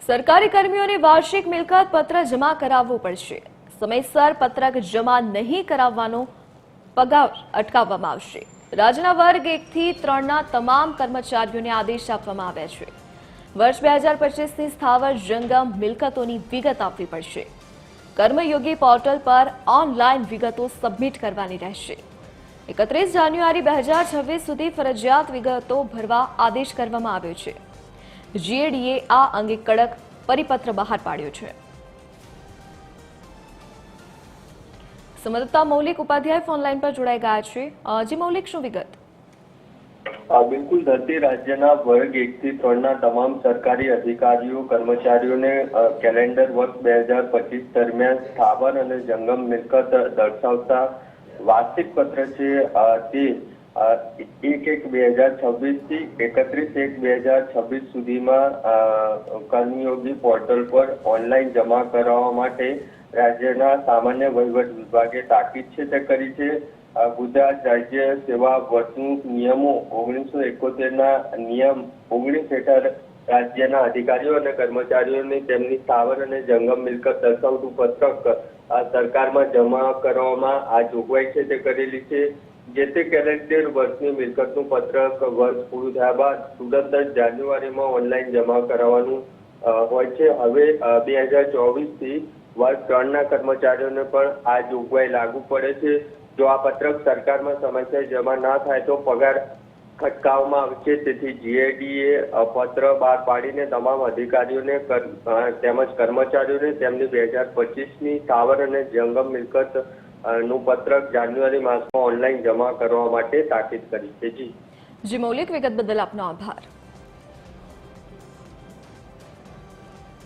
સરકારી કર્મીઓને વાર્ષિક મિલકત પત્ર જમા કરાવવું પડશે। સમયસર પત્રક જમા નહીં કરાવવાનો પગાર અટકાવવામાં આવશે। રાજ્યના વર્ગ 1 થી 3 ના તમામ કર્મચારીઓને આદેશ આપવામાં આવ્યા છે। વર્ષ 2025ની સ્થાવર જંગમ મિલકતોની વિગત આપવી પડશે। કર્મયોગી પોર્ટલ પર ઓનલાઈન વિગતો સબમિટ કરવાની રહેશે। 31 જાન્યુઆરી 2026 સુધી ફરજિયાત વિગતો ભરવા આદેશ કરવામાં આવ્યો છે। જીએડીએ આ અંગે કડક પરિપત્ર બહાર પાડ્યો છે। સંવાદદાતા મૌલિક ઉપાધ્યાય ફોનલાઈન પર જોડાઈ ગયા છે। જી મૌલિક, શું વિગત? બિલકુલ ધરતી રાજ્યના વર્ગ 1 થી 3 ના તમામ સરકારી અધિકારીઓ કર્મચારીઓને કેલેન્ડર વર્ષ 2025 દરમિયાન સ્થાવર અને જંગમ મિલકત દર્શાવતા વાર્ષિક પત્ર છે તે 1/1/2026 થી 31/1/2026 સુધીમાં કર્મયોગી પોર્ટલ પર ઓનલાઈન જમા કરાવવા માટે રાજ્યના સામાન્ય વહીવટ વિભાગે તાકીદ છે તે કરી છે। ગુજરાત રાજ્ય સેવા વર્તણૂક નિયમો 1971 ના નિયમ 19 હેઠળ રાજ્યના અધિકારીઓ અને કર્મચારીઓને તેમની સ્થાવર અને જંગમ મિલકત દર્શાવતું પત્રક સરકારમાં જમા કરવામાં આ જોગવાઈ છે તે કરેલી છે। જે તે કેલેન્ડર વર્ષની મિલકતનું પત્રક વર્ષ પૂરું થયા બાદ તુરંત જ જાન્યુઆરીમાં ઓનલાઈન જમા કરાવવાનું હોય છે। હવે 2024 થી વર્ગ 3 ના કર્મચારીઓને પણ આ જોગવાઈ લાગુ પડે છે। જો આ પત્રક સરકારમાં સમયસર જમા ના થાય તો પગાર અટકાવવામાં આવશે। તેથી જીએડીએ પત્ર બહાર પાડીને તમામ અધિકારીઓને તેમજ કર્મચારીઓને તેમની 2025ની સ્થાવર અને જંગમ મિલકત નું પત્રક જાન્યુઆરી માસમાં ઓનલાઈન જમા કરવા માટે તાકીદ કરી છે। જી મૌલિક, વિગત બદલ આપનો આભાર।